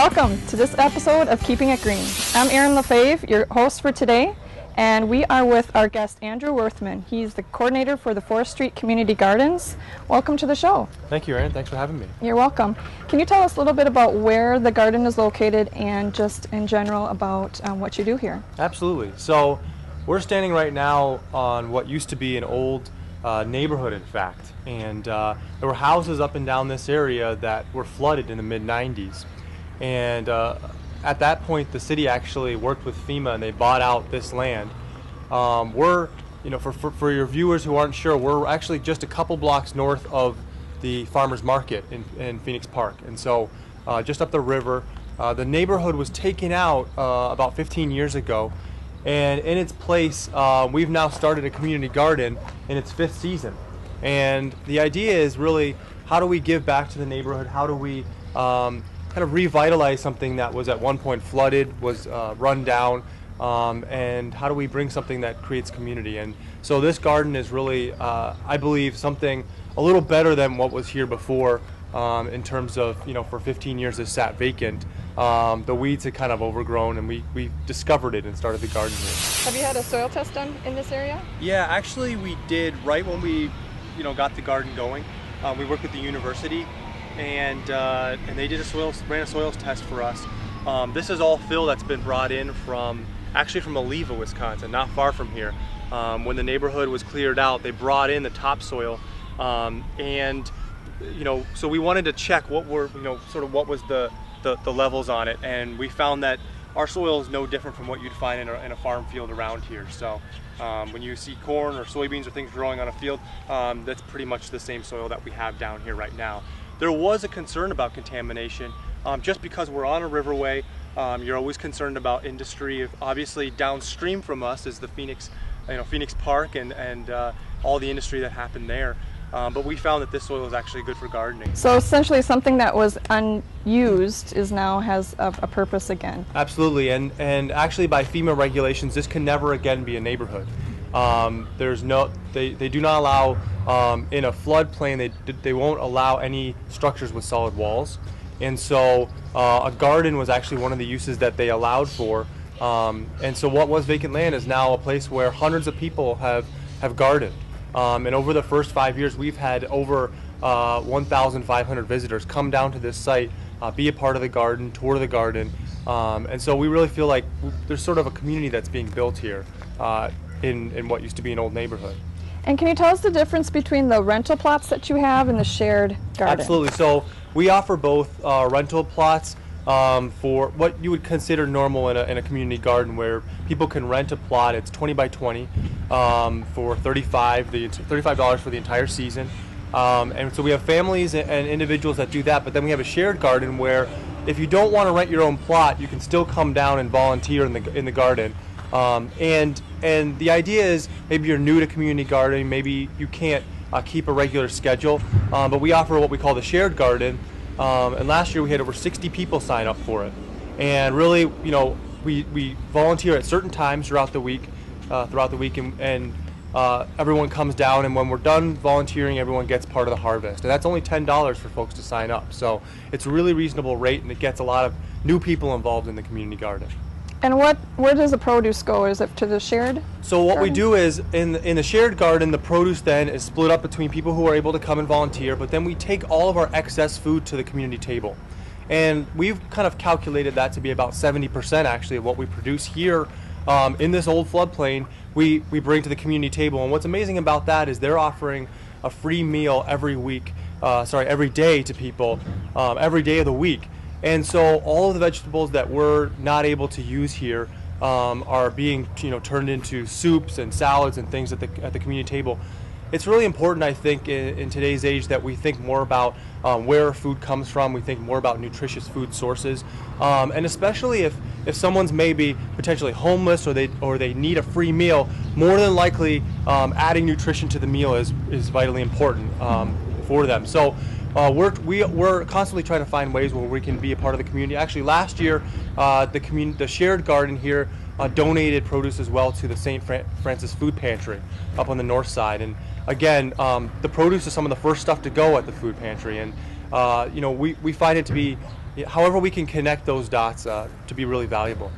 Welcome to this episode of Keeping It Green. I'm Erin LaFave, your host for today, and we are with our guest Andrew Worthman. He's the coordinator for the Forest Street Community Gardens. Welcome to the show. Thank you, Erin. Thanks for having me. You're welcome. Can you tell us a little bit about where the garden is located and just in general about what you do here? Absolutely. So we're standing right now on what used to be an old neighborhood, in fact, and there were houses up and down this area that were flooded in the mid-90s. And at that point, the city actually worked with FEMA and they bought out this land. For your viewers who aren't sure, we're actually just a couple blocks north of the farmers market in Phoenix Park. And so just up the river, the neighborhood was taken out about 15 years ago. And in its place, we've now started a community garden in its 5th season. And the idea is really, how do we give back to the neighborhood? How do we kind of revitalize something that was at one point flooded, was run down, and how do we bring something that creates community? And so this garden is really, I believe, something a little better than what was here before in terms of, for 15 years it sat vacant. The weeds had kind of overgrown, and we discovered it and started the garden here. Have you had a soil test done in this area? Yeah, actually we did right when we got the garden going. We worked with the university, and they did ran a soils test for us. This is all fill that's been brought in from Oliva, Wisconsin, not far from here. When the neighborhood was cleared out, they brought in the topsoil, so we wanted to check what were what was the levels on it, and we found that our soil is no different from what you'd find in a farm field around here. So when you see corn or soybeans or things growing on a field, that's pretty much the same soil that we have down here right now. There was a concern about contamination, just because we're on a riverway. You're always concerned about industry. Obviously, downstream from us is the Phoenix Park and all the industry that happened there. But we found that this soil is actually good for gardening. So essentially, something that was unused now has a purpose again. Absolutely, and actually, by FEMA regulations, this can never again be a neighborhood. They do not allow in a floodplain. They won't allow any structures with solid walls, and so a garden was actually one of the uses that they allowed for. And so what was vacant land is now a place where hundreds of people have gardened. And over the first 5 years, we've had over 1,500 visitors come down to this site, be a part of the garden, tour the garden, and so we really feel like there's sort of a community that's being built here in what used to be an old neighborhood. And can you tell us the difference between the rental plots that you have and the shared garden? Absolutely. So we offer both rental plots for what you would consider normal in a community garden, where people can rent a plot. It's 20 by 20 for $35 for the entire season. And so we have families and individuals that do that, but then we have a shared garden where if you don't want to rent your own plot, you can still come down and volunteer in the garden. And the idea is, maybe you're new to community gardening, maybe you can't keep a regular schedule, but we offer what we call the shared garden. And last year we had over 60 people sign up for it. And really, we volunteer at certain times throughout the week, and everyone comes down, and when we're done volunteering, everyone gets part of the harvest. And that's only $10 for folks to sign up. So it's a really reasonable rate, and it gets a lot of new people involved in the community garden. And where does the produce go? Is it to the shared So what garden? we do is, in the shared garden, the produce then is split up between people who are able to come and volunteer, but then we take all of our excess food to the community table. And we've kind of calculated that to be about 70% actually of what we produce here in this old floodplain, we bring to the community table. And what's amazing about that is they're offering a free meal every day to people, every day of the week. And so all of the vegetables that we're not able to use here are being turned into soups and salads and things at the community table. It's really important, I think, in today's age that we think more about where food comes from. We think more about nutritious food sources, and especially if someone's maybe potentially homeless or they need a free meal, more than likely adding nutrition to the meal is vitally important for them. So we're constantly trying to find ways where we can be a part of the community. Actually, last year, the shared garden here donated produce as well to the St. Francis Food Pantry up on the north side. And again, the produce is some of the first stuff to go at the food pantry. And we find it to be however we can connect those dots to be really valuable.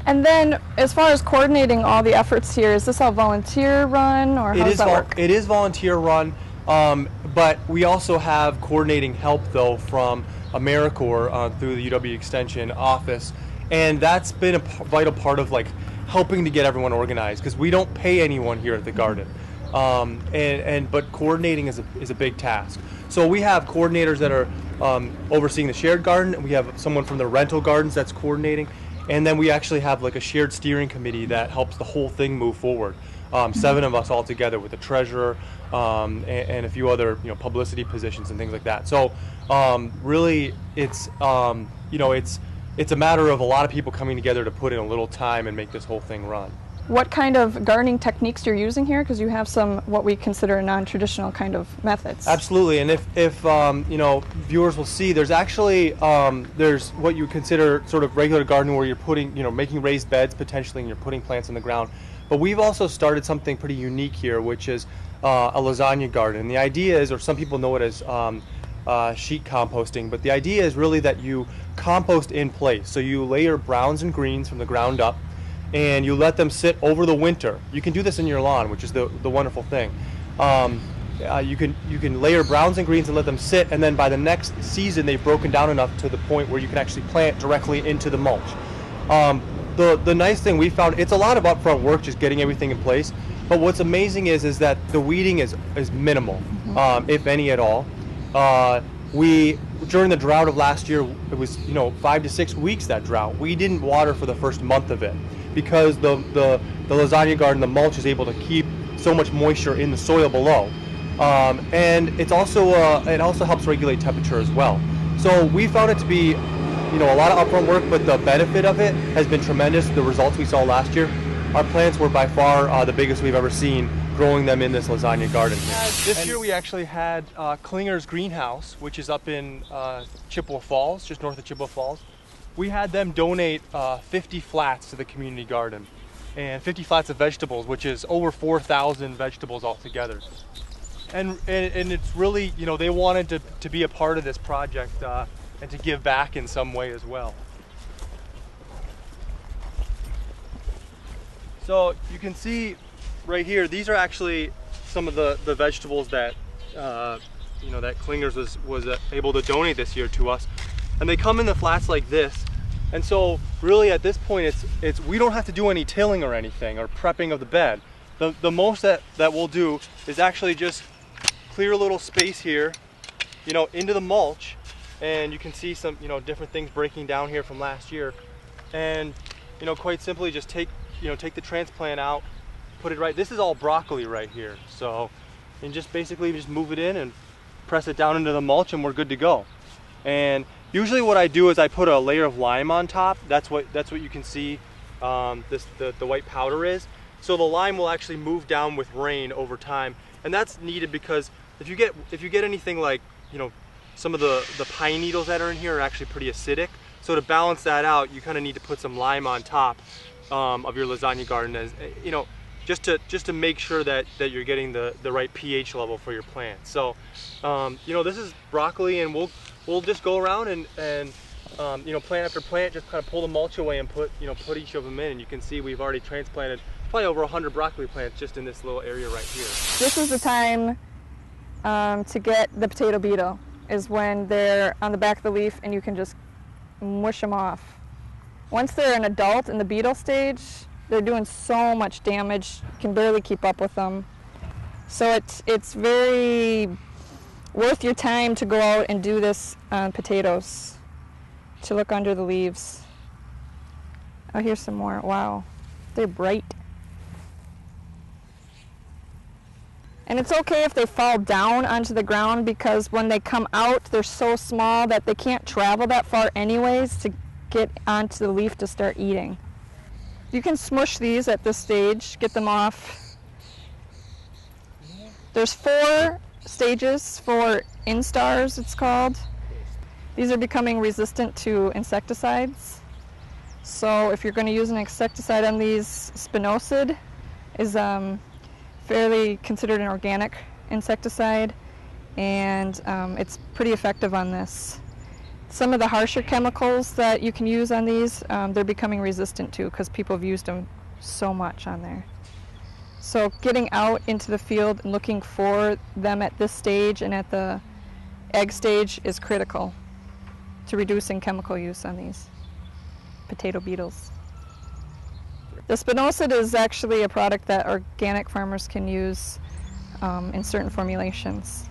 And then, as far as coordinating all the efforts here, is this all volunteer run, or how does that work? It is volunteer run, but we also have coordinating help though from AmeriCorps through the UW Extension office, and that's been a vital part of like helping to get everyone organized, because we don't pay anyone here at the garden, but coordinating is a big task. So we have coordinators that are overseeing the shared garden, and we have someone from the rental gardens that's coordinating. And then we actually have like a shared steering committee that helps the whole thing move forward. 7 of us all together with the treasurer and a few other publicity positions and things like that. So really, it's it's a matter of a lot of people coming together to put in a little time and make this whole thing run. What kind of gardening techniques you're using here? Because you have some what we consider non-traditional kind of methods. Absolutely, and if viewers will see, there's actually there's what you consider sort of regular gardening where you're putting making raised beds potentially, and you're putting plants in the ground. But we've also started something pretty unique here, which is a lasagna garden. And the idea is, or some people know it as sheet composting, but the idea is really that you compost in place. So you layer browns and greens from the ground up, and you let them sit over the winter. You can do this in your lawn, which is the wonderful thing. You can layer browns and greens and let them sit, and then by the next season they've broken down enough to the point where you can actually plant directly into the mulch. The nice thing we found, it's a lot of upfront work just getting everything in place, but what's amazing is that the weeding is minimal, if any at all. During the drought of last year, it was 5 to 6 weeks, that drought. We didn't water for the first month of it, because the lasagna garden, the mulch is able to keep so much moisture in the soil below, and it also helps regulate temperature as well. So we found it to be a lot of upfront work, but the benefit of it has been tremendous. The results we saw last year, our plants were by far the biggest we've ever seen growing them in this lasagna garden. This year we actually had Klinger's Greenhouse, which is up in Chippewa Falls, just north of Chippewa Falls. We had them donate 50 flats to the community garden, and 50 flats of vegetables, which is over 4,000 vegetables altogether. And it's really, they wanted to be a part of this project and to give back in some way as well. So you can see right here, these are actually some of the vegetables that that Klingers was able to donate this year to us, and they come in the flats like this. And so really at this point, it's we don't have to do any tilling or anything or prepping of the bed. The most that we'll do is actually just clear a little space here, into the mulch, and you can see some different things breaking down here from last year, and quite simply just take the transplant out, put it right. This is all broccoli right here, so and just basically just move it in and press it down into the mulch, and we're good to go. And usually what I do is I put a layer of lime on top. That's what you can see the white powder is. So the lime will actually move down with rain over time, and that's needed because if you get anything like some of the pine needles that are in here are actually pretty acidic. So to balance that out, you kind of need to put some lime on top of your lasagna garden, as just to make sure that you're getting the right pH level for your plants. So this is broccoli, and we'll just go around and plant after plant, just kind of pull the mulch away and put each of them in. And you can see we've already transplanted probably over 100 broccoli plants just in this little area right here. This is the time to get the potato beetle, is when they're on the back of the leaf and you can just mush them off. Once they're an adult in the beetle stage, they're doing so much damage, you can barely keep up with them. So it's very worth your time to go out and do this on potatoes, to look under the leaves. Oh, here's some more. Wow, they're bright. And it's okay if they fall down onto the ground, because when they come out, they're so small that they can't travel that far anyways to get onto the leaf to start eating. You can smush these at this stage, get them off. There's 4 stages for instars, it's called. These are becoming resistant to insecticides. So if you're going to use an insecticide on these, spinosad is fairly considered an organic insecticide, and it's pretty effective on this. Some of the harsher chemicals that you can use on these, they're becoming resistant to because people have used them so much on there. So getting out into the field and looking for them at this stage and at the egg stage is critical to reducing chemical use on these potato beetles. The spinosad is actually a product that organic farmers can use in certain formulations.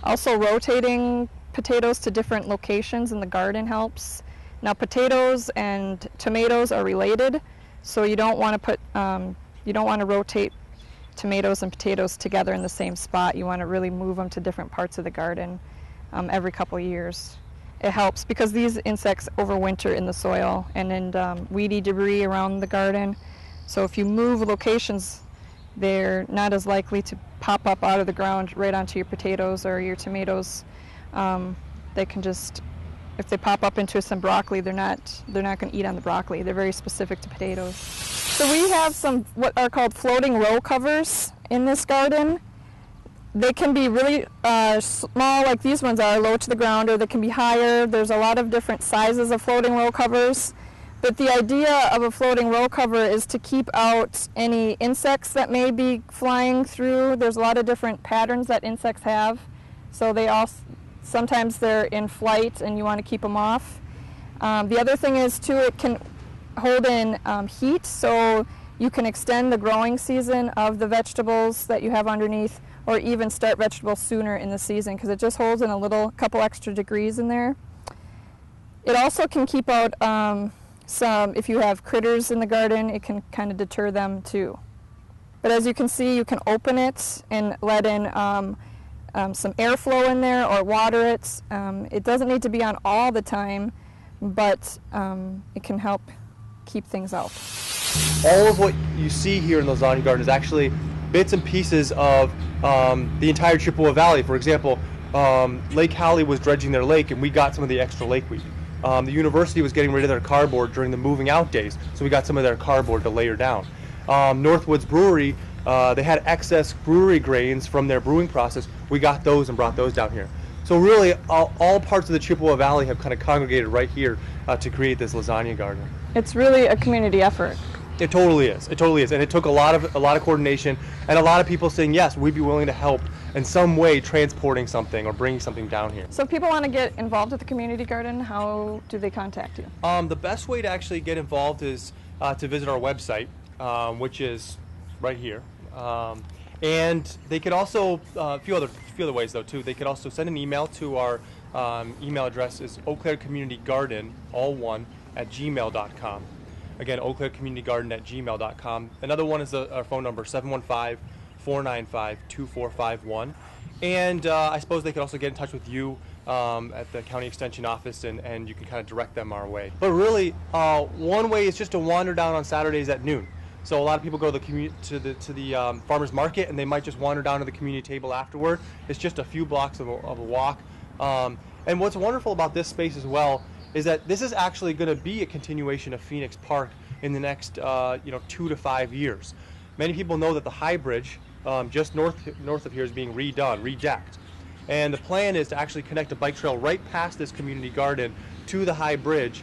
Also, rotating potatoes to different locations in the garden helps. Now, potatoes and tomatoes are related, so you don't want to rotate tomatoes and potatoes together in the same spot. You want to really move them to different parts of the garden every couple years. It helps because these insects overwinter in the soil and in weedy debris around the garden. So if you move locations, they're not as likely to pop up out of the ground right onto your potatoes or your tomatoes. They can just, if they pop up into some broccoli, they're not going to eat on the broccoli. They're very specific to potatoes. So we have some what are called floating row covers in this garden. They can be really small, like these ones are, low to the ground, or they can be higher. There's a lot of different sizes of floating row covers. But the idea of a floating row cover is to keep out any insects that may be flying through. There's a lot of different patterns that insects have. So sometimes they're in flight and you want to keep them off. The other thing is too, it can hold in heat, so you can extend the growing season of the vegetables that you have underneath, or even start vegetables sooner in the season because it just holds in a couple extra degrees in there. It also can keep out if you have critters in the garden, it can kind of deter them too. But as you can see, you can open it and let in some airflow in there or water it. It doesn't need to be on all the time, but it can help keep things out. All of what you see here in the lasagna garden is actually bits and pieces of the entire Chippewa Valley. For example, Lake Hallie was dredging their lake and we got some of the extra lake weed. The university was getting rid of their cardboard during the moving out days, so we got some of their cardboard to layer down. Northwoods Brewery, they had excess brewery grains from their brewing process. We got those and brought those down here. So really, all parts of the Chippewa Valley have kind of congregated right here to create this lasagna garden. It's really a community effort. It totally is. It totally is, and it took a lot of coordination and a lot of people saying yes, we'd be willing to help in some way transporting something or bringing something down here. So if people want to get involved with the community garden, how do they contact you? The best way to actually get involved is to visit our website, which is right here. And they could also, a few other ways though too, they could also send an email to our email address is eauklerecommunitygarden, all one, @gmail.com. Again, eauklerecommunitygarden@gmail.com. Another one is our phone number, 715-495-2451. And I suppose they could also get in touch with you at the county extension office, and you can kind of direct them our way. But really, one way is just to wander down on Saturdays at noon. So a lot of people go to the farmers market, and they might just wander down to the community table afterward. It's just a few blocks of a walk. And what's wonderful about this space as well is that this is actually going to be a continuation of Phoenix Park in the next 2 to 5 years. Many people know that the High Bridge just north of here is being redecked. And the plan is to actually connect a bike trail right past this community garden to the High Bridge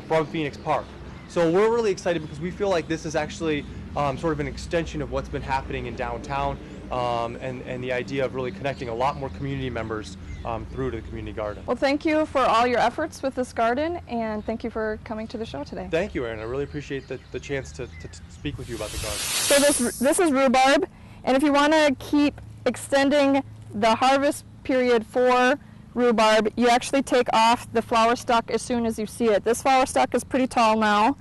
from Phoenix Park. So we're really excited because we feel like this is actually sort of an extension of what's been happening in downtown, and the idea of really connecting a lot more community members through to the community garden. Well, thank you for all your efforts with this garden, and thank you for coming to the show today. Thank you, Erin. I really appreciate the chance to speak with you about the garden. So this is rhubarb, and if you want to keep extending the harvest period for rhubarb, you actually take off the flower stalk as soon as you see it. This flower stalk is pretty tall now,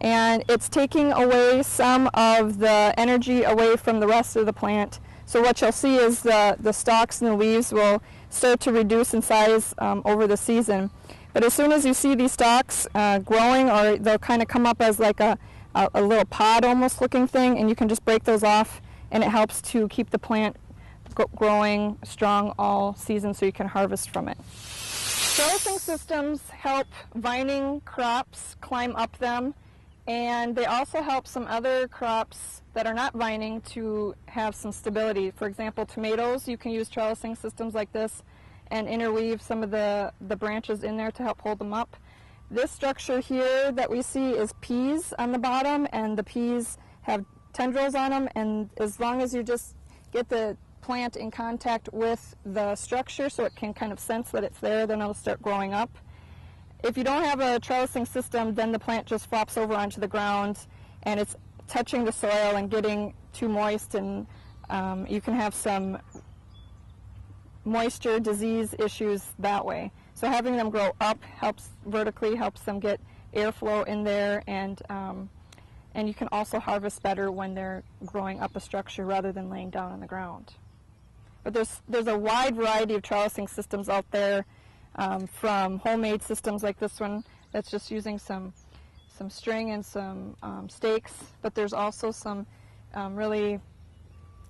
and it's taking away some of the energy away from the rest of the plant. So what you'll see is the stalks and the leaves will start to reduce in size over the season. But as soon as you see these stalks growing, or they'll kind of come up as like a little pod almost looking thing, and you can just break those off, and it helps to keep the plant growing strong all season so you can harvest from it. Trellising systems help vining crops climb up them, and they also help some other crops that are not vining to have some stability. For example, tomatoes, you can use trellising systems like this, and interweave some of the branches in there to help hold them up. This structure here that we see is peas on the bottom, and the peas have tendrils on them, and as long as you just get the plant in contact with the structure so it can kind of sense that it's there, then it'll start growing up. If you don't have a trellising system, then the plant just flops over onto the ground and it's touching the soil and getting too moist, and you can have some moisture disease issues that way. So having them grow up helps vertically, helps them get airflow in there, and you can also harvest better when they're growing up a structure rather than laying down on the ground. But there's a wide variety of trellising systems out there, from homemade systems like this one that's just using some string and some stakes, but there's also some really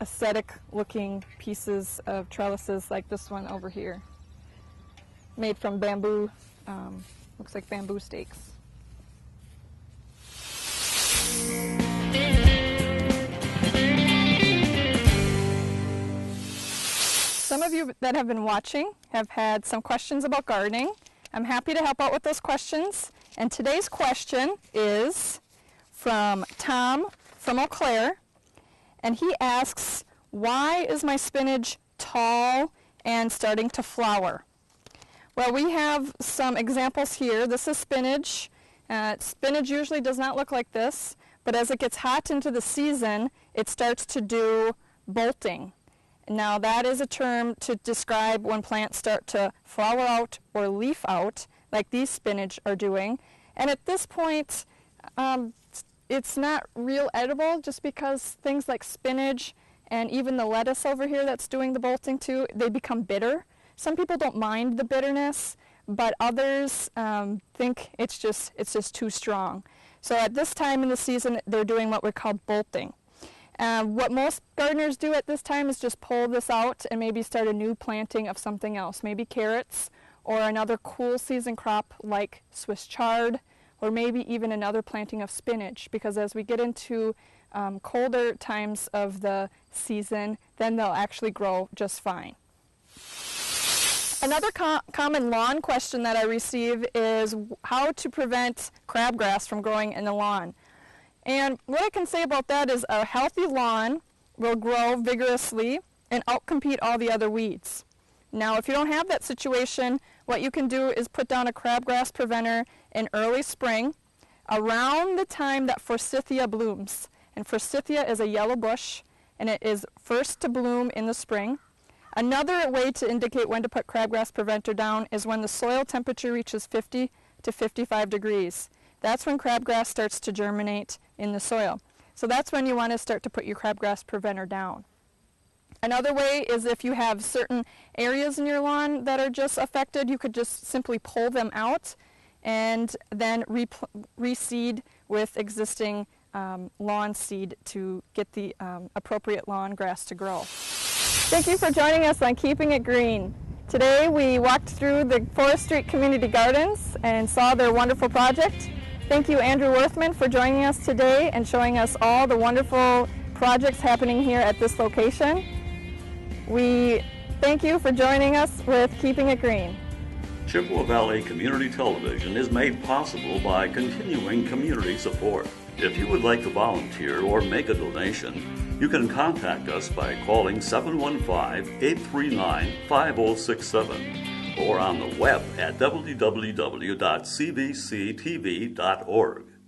aesthetic looking pieces of trellises like this one over here, made from bamboo, looks like bamboo stakes. Some of you that have been watching have had some questions about gardening. I'm happy to help out with those questions. And today's question is from Tom from Eau Claire. And he asks, why is my spinach tall and starting to flower? Well, we have some examples here. This is spinach. Spinach usually does not look like this, but as it gets hot into the season, it starts to do bolting. Now that is a term to describe when plants start to flower out or leaf out, like these spinach are doing. And at this point, it's not real edible, just because things like spinach and even the lettuce over here that's doing the bolting too, they become bitter. Some people don't mind the bitterness, but others think it's just too strong. So at this time in the season, they're doing what we call bolting. What most gardeners do at this time is just pull this out and maybe start a new planting of something else, maybe carrots or another cool season crop like Swiss chard, or maybe even another planting of spinach, because as we get into colder times of the season, then they'll actually grow just fine. Another common lawn question that I receive is how to prevent crabgrass from growing in the lawn. And what I can say about that is a healthy lawn will grow vigorously and outcompete all the other weeds. Now, if you don't have that situation, what you can do is put down a crabgrass preventer in early spring around the time that forsythia blooms. And forsythia is a yellow bush, and it is first to bloom in the spring. Another way to indicate when to put crabgrass preventer down is when the soil temperature reaches 50 to 55 degrees. That's when crabgrass starts to germinate in the soil. So that's when you want to start to put your crabgrass preventer down. Another way is if you have certain areas in your lawn that are just affected, you could just simply pull them out and then reseed with existing lawn seed to get the appropriate lawn grass to grow. Thank you for joining us on Keeping It Green. Today we walked through the Forest Street Community Gardens and saw their wonderful project. Thank you, Andrew Worthman, for joining us today and showing us all the wonderful projects happening here at this location. We thank you for joining us with Keeping It Green. Chippewa Valley Community Television is made possible by continuing community support. If you would like to volunteer or make a donation, you can contact us by calling 715-839-5067 or on the web at www.cvctv.org.